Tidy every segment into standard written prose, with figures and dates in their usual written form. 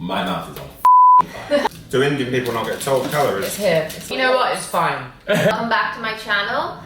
My mouth is on fire. Do Indian people not get told calories? It's here. You know what? It's fine. Welcome back to my channel.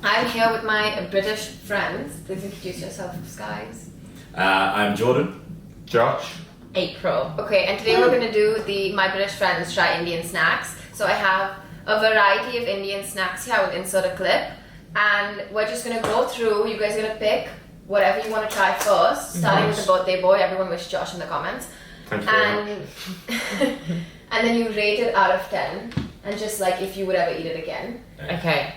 I'm here with my British friends. Please introduce yourselves, guys. I'm Jordan. Josh? April. Okay, and today we're gonna do the My British Friends Try Indian Snacks. So I have a variety of Indian snacks here. I will insert a clip. And we're just gonna go through. You guys are gonna pick whatever you want to try first. Starting with the birthday boy. Everyone wish Josh in the comments. Thank you very much. And then you rate it out of 10. And just like if you would ever eat it again. Okay.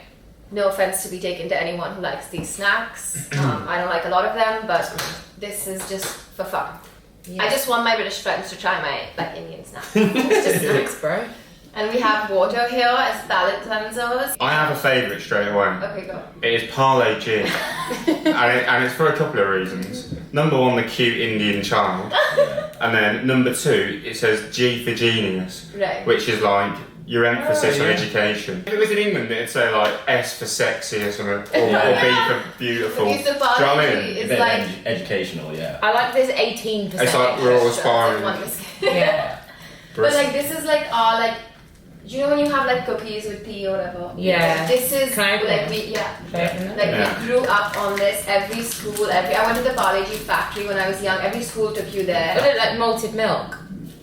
No offense to be taken to anyone who likes these snacks. I don't like a lot of them, but this is just for fun. Yeah. I just want my British friends to try my Indian snacks. It's just snacks, bro. And we have water here as palate cleansers. I have a favourite straight away. Okay, go. It is Parle G. and it's for a couple of reasons. Number one, the cute Indian child. And then number two, it says G for genius. Right. Which is like your emphasis on education. If it was in England, it'd say like S for sexy or something. Or B for beautiful. Okay, so Do you know what I Parle mean? G is like... educational, yeah. I like this 18%. It's like we're all It's like aspiring. one biscuit. Yeah. But like this is like our like... Do you know when you have like cookies with tea or whatever? Yeah. This is Can I open like it? we... Yeah. Yeah. Like we grew up on this, every school, I went to the Parle G factory when I was young, every school took you I there. look like malted milk.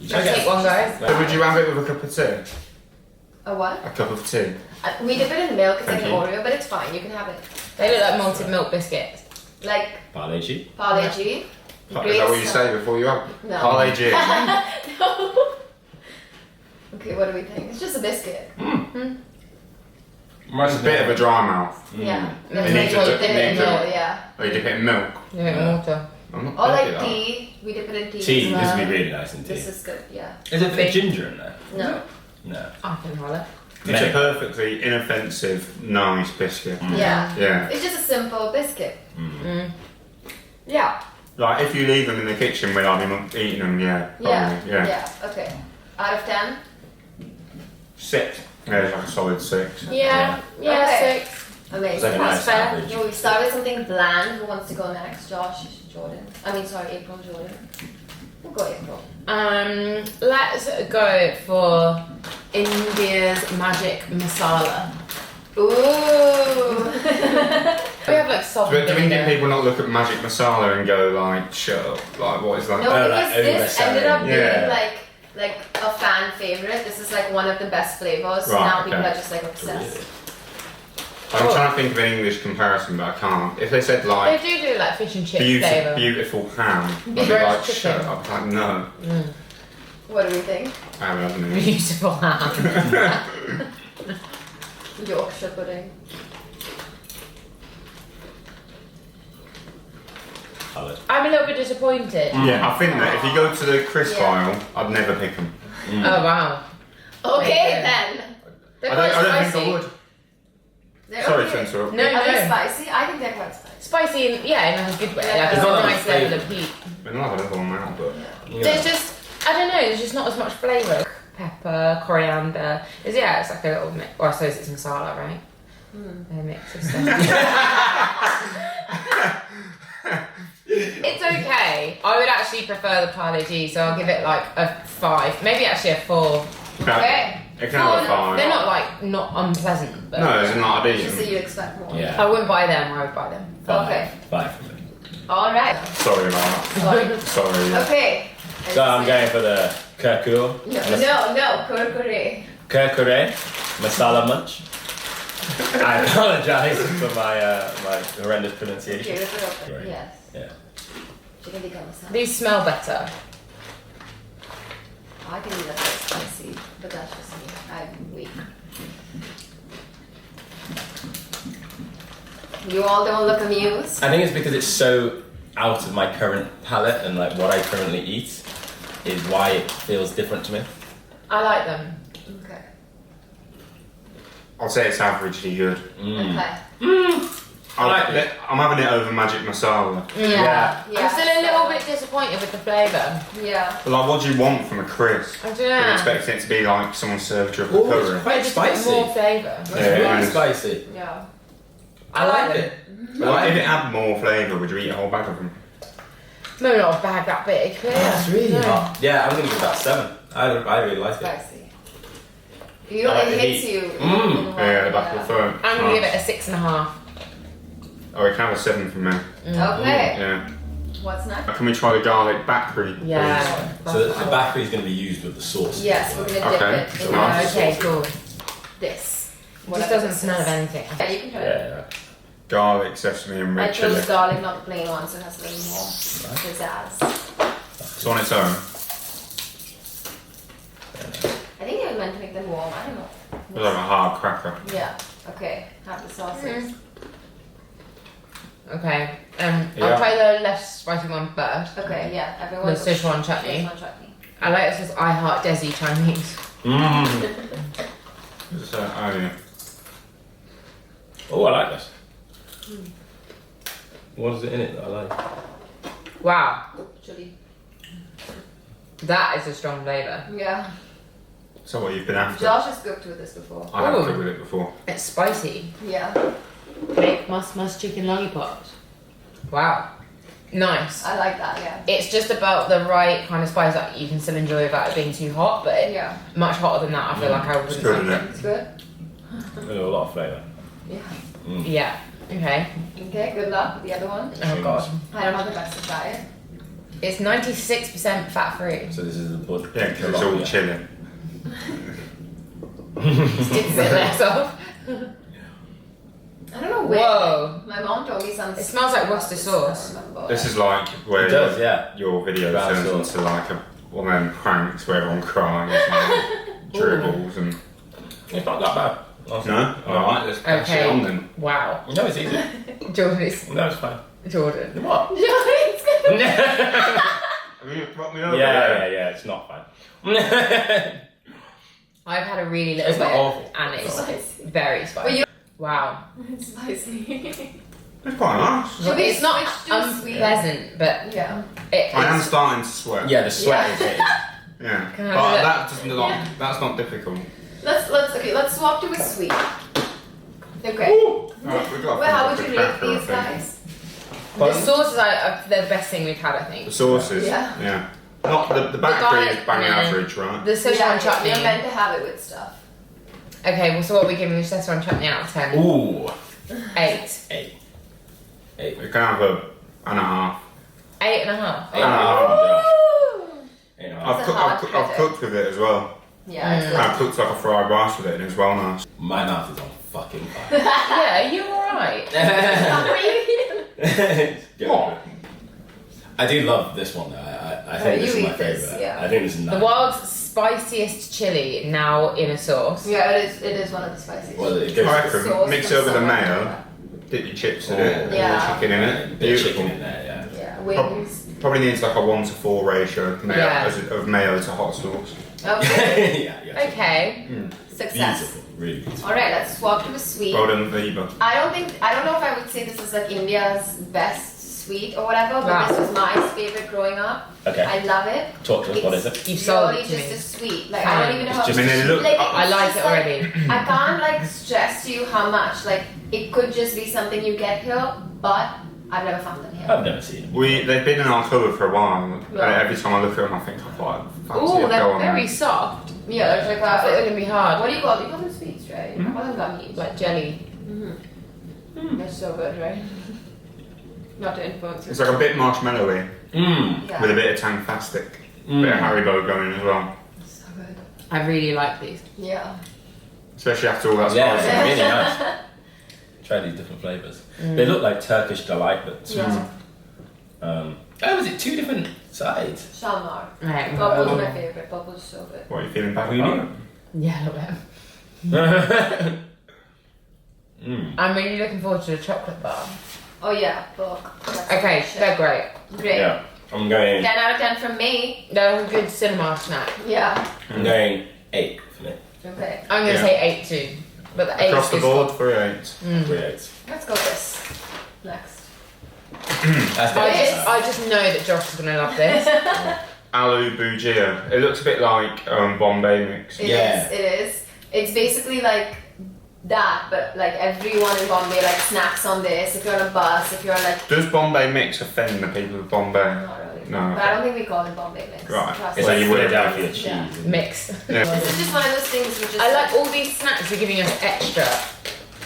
Should I take one, guys? So would you have it with a cup of tea? A what? A cup of tea. We dip it in milk, it's like Thank an you. Oreo, but it's fine, you can have it. They look like malted milk biscuits. Like Parle G. Parle G. Is that what you say before you have it? No. Parle G. No. Okay, what do we think? It's just a biscuit. It's a bit of a dry mouth. Yeah. It That's needs like a what we dip it in needs a- milk, yeah. Oh, you dip it in milk? Yeah, water. I'm not Or good at like that. tea, we dip it in tea. Tea. as This well. would be really nice in tea. This is good, yeah. Is there a bit of ginger in there? No. No. I can holler. It's a perfectly inoffensive, nice biscuit. Yeah. Yeah. It's just a simple biscuit. Mm. Yeah. Like if you leave them in the kitchen without me eating them, yeah. Probably, Yeah. Okay. Out of 10? 6. Yeah, it's like a solid 6. Yeah. Yeah, Okay. 6. Amazing. It's like a That's nice fair. average. Yeah, we start with something bland. Who wants to go next? Josh, Jordan. April, Jordan. We'll go April. Let's go for India's magic masala. Ooh. We have like salt Do and Indian vinegar. people not look at magic masala and go like, shut up? Like, what is that? No, Oh, because like this ended up being Yeah. like a fan favorite. This is like one of the best flavors. Right, Now people okay. are just like obsessed. I'm trying to think of an English comparison, but I can't. If they said They like, do like fish and chip flavour. beautiful ham, I'd be Roast like, chicken. shut up. Like, no. What do we think? I haven't had any. Beautiful ham. Yorkshire pudding. Salad. I'm a little bit disappointed. Yeah, I think that if you go to the crisp Yeah. aisle, I'd never pick them. Oh wow. Okay Yeah. then. They're I quite don't think spicy. I would. They're Sorry okay. to interrupt. No, Are they no. spicy? I think they're quite spicy. Spicy, in, yeah, in a good way. Like It's it's not a that nice much level flavour. of heat. We're not having another one now, but There's just, I don't know, there's just not as much flavour. Pepper, coriander. It's like a little mix. Well, I suppose it's masala, right? A mix of stuff. It's okay. I would actually prefer the Parle G, so I'll give it like a 5. Maybe actually a 4. Okay. it can have a They're 5. not like, not unpleasant, but No, it's not Just so eating. you expect more. Yeah. I wouldn't buy them, I would buy them. Okay. 5 for me. Alright. Sorry about that. Sorry. Sorry. Okay. So I'm going for the KURKURE. No, KURKURE. KURKURE Masala Munch. I apologise for my my horrendous pronunciation. Okay, rip it open. Right. Yes. Yeah. Chicken tikka masala. These smell better. I can do that spicy, but that's just me. I'm weak. You all don't look amused. I think it's because it's so out of my current palate and like what I currently eat is why it feels different to me. I like them. Okay. I'll say it's averagely good. Okay. I'm having it over magic masala. Yeah. I'm still a little bit disappointed with the flavour. Yeah. But like, what do you want from a crisp? I don't You're know. expecting it to be like someone served you up a Oh, curry. it's quite Just spicy. more flavour. It's Yeah, really it is. spicy. Yeah. I like it. But like, if it had more flavour, would you eat a whole bag of them? Maybe not a bag that big, but yeah. That's really No. hot. Yeah, I'm gonna give that 7. I really like it. Spicy. You know, I like it the hits heat. you. Yeah, the back of the throat. I'm gonna give it a 6.5. Oh, it can have a 7 from me. Okay. Yeah. What's next? Can we try the garlic bakri? Yeah. So the bakri is going to be used with the sauce. Yes, we're gonna dip Okay. it in Nice. Okay, cool. this. Just Whatever doesn't this smell is. of anything. Yeah, you can try it. Yeah. Garlic, sesame, and I red chili. chose garlic, not the plain one, so it has a little more pizzazz. It's on its own. I think they were meant to make them warm. I don't know. It's like a hard cracker. Yeah. Okay. Have the sauces. Okay. Yeah. I'll try the less spicy one first. Okay. Yeah. Everyone. The Szechuan chutney. Szechuan chutney. I like it says I heart Desi Chinese. So, oh yeah. Oh, I like this. What is it in it that I like? Wow, Chili. that is a strong flavour. Yeah. So what you've been after? Josh has cooked with this before. I have Ooh. cooked with it before. It's spicy. Yeah. Make mus chicken lollipops. Wow, nice. I like that. Yeah. It's just about the right kind of spice that you can still enjoy without it being too hot, but Yeah. much hotter than that, I feel like I It's wouldn't good, like isn't it. it? It's good. There's a lot of flavour. Yeah. Yeah. Okay. Okay. Good luck with the other one. Oh god. I don't have the best to try it. It's 96% fat free. So this is the bud. Yeah, because it's all chili. It's a bit less off. I don't know where. Whoa. My mom told me something. It smells like Worcester sauce. This is like where It does, yeah. your video Brown turns sauce. into like one of them pranks where everyone cries and dribbles and... It's not that bad. No? Alright, let's pass it on then. Wow. No, it's easy. Jordan is No, it's fine. Jordan. What? It's good. Have you brought me over there? yeah, it's not fine. I've had a really little It's not bit, awful. and it's Spicy. very spicy. you- Wow. It's spicy. It's quite nice. Should we It's not switch to sweet? unpleasant, but Yeah. it I am is. starting to sweat. Yeah, the sweat is it. Yeah. Can I But have it? that doesn't that's not difficult. Let's swap to a sweet. Okay. Right, we've got Well, how would the you rate cracker, I these think. guys? The sauces they're the best thing we've had, I The think. sauces. Yeah. Not the bakery garlic, is bang no. average, right? The Szechuan chutney. You're meant to have it with stuff. Okay, well, so what are we giving the Szechuan chutney out of 10? Ooh. 8. 8. We can have a and a half. 8.5. And a half. You know, I've, It's a hard I've critic. cooked with it as well. Yeah. It's And I've cooked like a fried rice with it and it's well nice. my mouth is on fucking fire. Yeah, are you alright? Go. I do love this one though. I think you this is my eat this, favourite. yeah. I think this is nice. The world's spiciest chili now in a sauce. Yeah, it is one of the spiciest. Well, it goes I for reckon mix it over the Sauce. mayo, dip your chips in it, and Yeah. the chicken in it. a bit of Beautiful. chicken in there, yeah. Yeah, wings. Probably needs like a 1-to-4 ratio of mayo, Yeah. of mayo to hot sauce. Okay. yeah. Okay. Success. Beautiful, really beautiful. All right, let's swap to a sweet. Well done, Viva. I don't know if I would say this is like India's best sweet or whatever, but Wow. this was my favorite growing up. Okay. I love it. Talk to us. What is it? You've sold Purely it to just me. a sweet. Like I don't even know It's how. just I mean, they look. Like, I it's like just it already. I can't like stress to you how much like it could just be something you get here, but I've never found them here. I've never seen it. They've been in our cupboard for a while, and Yeah. every time I look at them, I think I'd like fancy Ooh, a go they're on very them. soft. Yeah, it's like I thought they were a, going to be hard. what do you call them sweets, right? I call them gummies. Like jelly. They're so good, right? Not to influence you. It's like a bit marshmallowy Mmm. Yeah. with a bit of tangfastic, bit of Haribo going as well, So good. I really like these. Yeah. especially after all that Yeah, spice. it's really nice. Try these different flavours. They look like Turkish delight, but sweet. Yeah. Oh, is it 2 different sides? Shalmar. Right. Purple's my favorite. Purple's so good. What are you feeling bad Really? about it? Yeah, a little bit. I'm really looking forward to the chocolate bar. Oh yeah, book. That's Okay, shit. they're great. Great. Yeah. I'm going 10 out of 10 from me. They're a good cinema snack. Yeah. 8 for me. Okay. I'm going to Yeah. say 8 too. But the 8 Across the is board, 3-8. 3 8. Let's go this. Next. That's I just know that Josh is going to love this. ALOO BHUJIYA. It looks a bit like Bombay mix. It Yeah. is. It is. It's basically like that, but like everyone in Bombay like snacks on this. If you're on a bus, if you're on like. Does Bombay mix offend the people of Bombay? Not really. No. But I don't think we call it Bombay mix. Right. Trust It's me. like you would have Philadelphia Yeah. cheese. Mix. Yeah. This is just one of those things you just. I like all these snacks are giving us extra.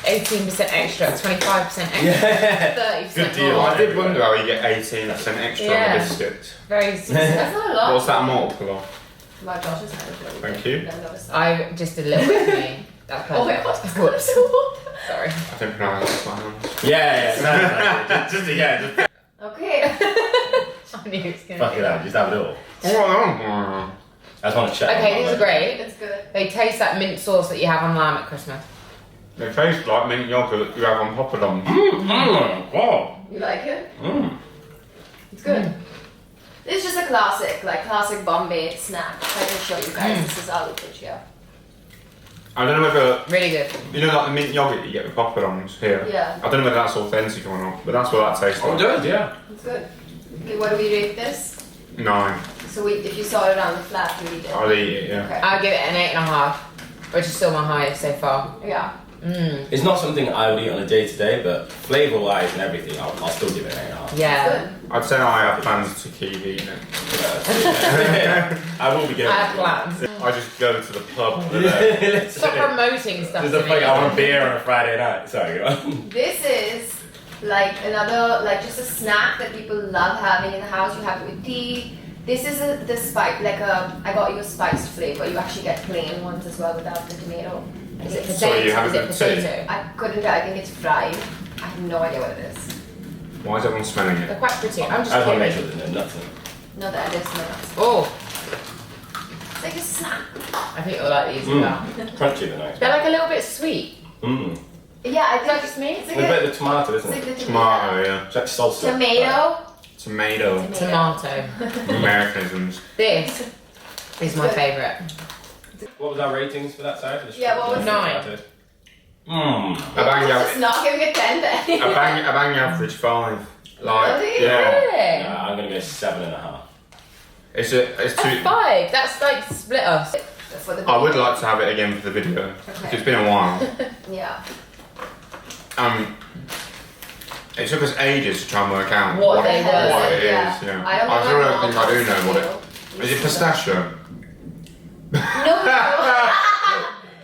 18% extra, 25% extra, Yeah. 30% Good deal. more. I did wonder how you get 18% extra on Yeah. the biscuits. Very specific. That's not a lot. What's that multiple of? My gosh, it's kind of Thank you. I just did a little bit for me. That's perfect. Oh my god, Whoops. that's Sorry. I don't pronounce my hands. Yeah. Just Okay. I knew it was gonna fuck be it that. out. Just have it all. Oh, I just want to check. Okay, these are great. It's good. They taste like mint sauce that you have on lamb at Christmas. they taste like mint yogurt you have on poppadoms. Wow. You like it? It's Mm. good. It's just a classic Bombay snack. I can show you guys. This is aloo bhujia. I don't know whether, Really good. you know like the mint yogurt you get with poppadoms here? Yeah. I don't know whether that's authentic or not, but that's what that tastes like. does, yeah. It's good. Okay, what do we rate this? 9. So if you saw it around the flat, we did. I'll eat it, yeah. Okay. I'll give it an 8.5, which is still my highest so far. Yeah. Mm. It's not something I would eat on a day to day, but flavour wise and everything, I'll still give it an 8.5. Yeah. Good. I'd say I have plans to keep eating it. I will be going. I have plans. I just go to the pub. Stop promoting stuff There's to a me. fucking, I want a beer on a Friday night. Sorry, go on. This is like another, like just a snack that people love having in the house. You have it with tea. This is the spice, I got you a spiced flavor. You actually get plain ones as well without the tomato. Is it So you potato? have Is it it with tea? potato? I couldn't tell. I think it's fried. I have no idea what it is. Why is everyone smelling They're it? quite pretty. I'm I just just want to make curious. sure there's no nuts in it. No, that is not. Oh, It's like a snack. I think you'll like these as well. Crunchy, but nice. They're like a little bit sweet. Mmm. Yeah, I Is that think just me? it's There's like a bit a of the tomato, it's isn't like it? the Tomato, yeah. It's like salsa. Tomato. Tomato. Tomato. Americanisms. This is my favourite. What was our ratings for that side? For the Yeah, what was 9. Mmm. I bang you Just not giving it 10 then. I bang you average 5. Like, Really? yeah. Really? Nah, I'm gonna go 7.5. It's That's too. 5. That's like split us. For the I would like to have it again for the video. Okay. It's been a while. Yeah. It took us ages to try and work out What they it were. is. Yeah. Yeah. I don't I know don't think I do know what it Is it pistachio? No,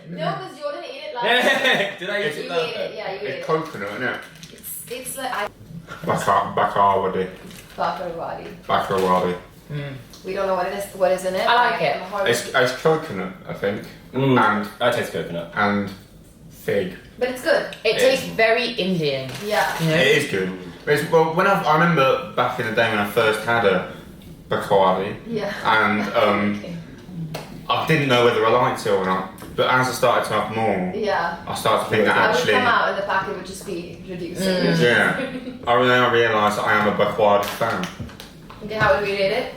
because Jordan ate it last time. Did I use You it ate it, yeah, you ate It's it. coconut, isn't it? It's like Bakarwadi. Bakarwadi. Bakarwadi. We don't know what it is. What is in it? I like it. I'm horrible- It's coconut, I think, Mm. I taste coconut. and fig. But it's good. It tastes very Indian. Yeah. You know? It is good. Well, I remember back in the day when I first had a Bakarwadi, Yeah. and I didn't know whether I liked it or not. But as I started to have more, Yeah. I started to think that I would actually, come out and the packet would just be reducing. yeah, I realised that I am a Bakarwadi fan. Okay, how would we rate it?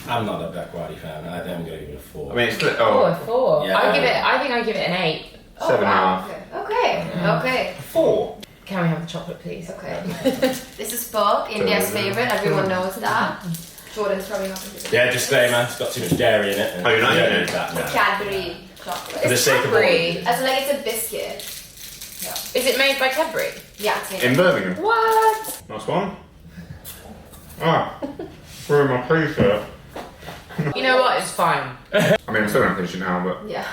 I'm not a Bakarwadi fan. I think I'm gonna give it a 4. I mean, it's Oh, a 4. Yeah. I think I give it an 8. Oh, 7.5. wow. Okay. Okay. 4. Can we have the chocolate, please? Okay. This is pork, India's favorite. Everyone knows that. Jordan's probably not going to Yeah, disclaimer. It's got too much dairy in it. Oh, you're not Yeah, eating it? that, no. Cadbury For chocolate. the sake of Cadbury. As like it's a biscuit. Is it made by Cadbury? Yeah, it's In Birmingham. What? Nice one. Ah, through my t-shirt. You know what? It's fine. I mean, I'm still gonna finish it now, but Yeah.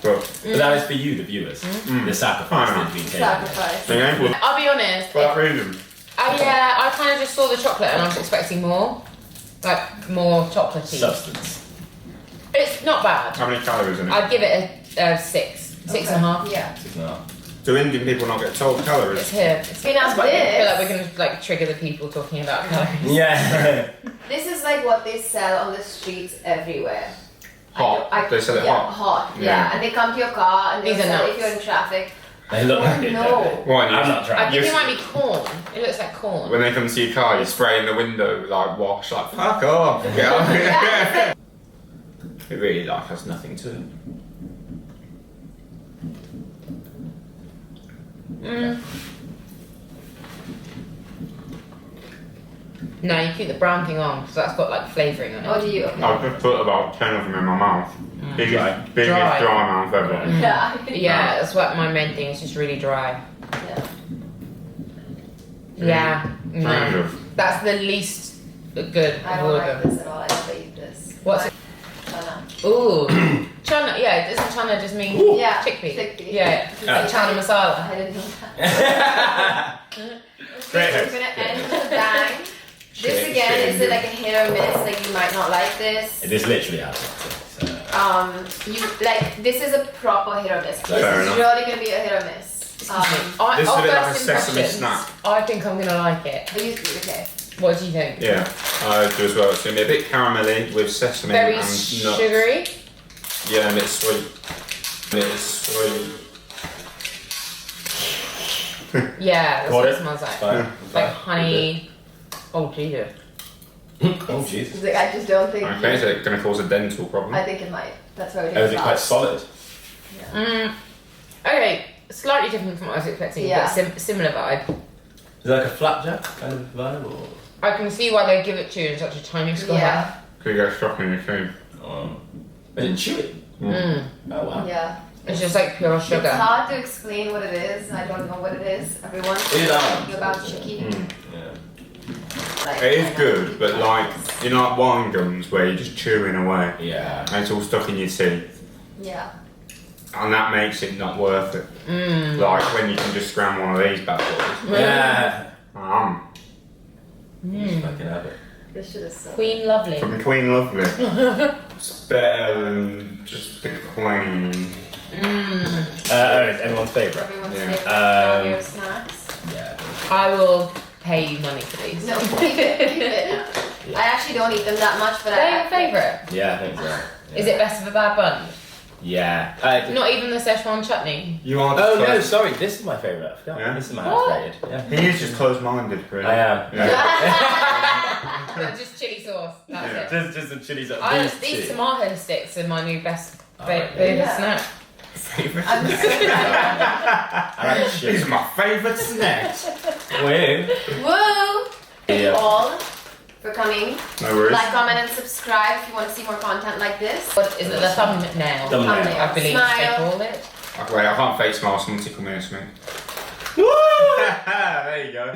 But that is for you, the viewers. The sacrifice that's been taken. Sacrifice. again, I'll be honest. for that reason. I kind of just saw the chocolate and I was expecting more. Like, more chocolatey. Substance. It's not bad. How many calories in it? I'd give it a 6. 6.5. Yeah. 6.5. Do Indian people not get told It's calories? here. Okay, now I feel like we're this, going to like trigger the people talking about calories. Yeah. this is like what they sell on the streets everywhere. Hot. They sell it yeah, hot. Yeah. Yeah. And they come to your car and they These are sell it nuts. if you're in traffic. They look like it. No. don't they? What, I'm not I trying. think it might be corn. It looks like corn. When they come to your car, you spray in the window, like wash, like fuck off. Get off. Yeah. It really like has nothing to it. No, you keep the brown thing on because that's got like flavouring on it. Oh, do you? Okay. I've just put about 10 of them in my mouth. Biggest Dry. dry mouth ever. Yeah. Yeah, that's what my main thing is, just really dry. Yeah. Yeah. Kind No. of. That's the least good. I don't like this at all. I never eat this. What's it? Chana. Ooh, chana. Yeah, doesn't chana just mean Yeah. chickpea? Chickpea. Yeah, like chana masala. I didn't know that. Great. We're gonna end with a bang. This again is like a hit or miss. Like you might not like this. It is literally out. So. You like this is a proper hit or miss. This Fair is eno really gonna be a hit or miss. This is a bit like a sesame snack. I think I'm gonna like it. But you okay? What do you think? Yeah, I do as well. It's going to be a bit caramelly with sesame Very and nuts. sugary. Yeah, a bit sweet. A bit sweet. Yeah, that's Got what it. it smells like. Fine. Like honey. Oh Jesus. Oh Jesus. It's like, I just don't think. Okay, is it going to cause a dental problem? I think it might. That's why we Oh, take is it quite solid? Okay, slightly different from what I was expecting, Yeah. but similar vibe. Is it like a flapjack kind of vibe or? I can see why they give it to you in such a tiny square. Yeah. Could you get stuck in your food? Is it chewy? Mm. Oh wow. Yeah. It's just like pure It's sugar. hard to explain what it is. I don't know what it is. Everyone's It is talking about chicky. Yeah. Like, It is I know. good, but like, you know, like wine gums where you're just chewing away Yeah. and it's all stuck in your teeth. Yeah. And that makes it not worth it. Like when you can just scram one of these bad boys. Yeah. Mm. Fucking have it. This shit is so. Queen Lovely. From Queen Lovely. It's better than just the Queen. It's everyone's favourite. Everyone's Yeah. favorite your snacks. Yeah. I will pay you money for these. No, keep it. Keep it. I actually don't eat them that much, but They're I. your favourite. Yeah, I think so. Yeah. Is it best of a bad bunch? Yeah. Not even the Szechuan chutney. You are Oh no, close. sorry. This is my favourite. I forgot. Yeah? This is my What? house rated. Yeah. He is just closed-minded, really. I am. Yeah. Just chili sauce. That's Yeah. it. Just some chilies up. These tomato sticks are my new best favourite Yeah. snack. Favourite. I'm so excited. I like These chili. are my favourite snacks. Woo. Woo! Thank you Yeah. all for coming. No worries. Like, comment, and subscribe if you want to see more content like this. What is it? The thumbnail. Thumbnail. I believe they Smile. call it. Wait, I can't fake smile, someone tickle me or something. There you go.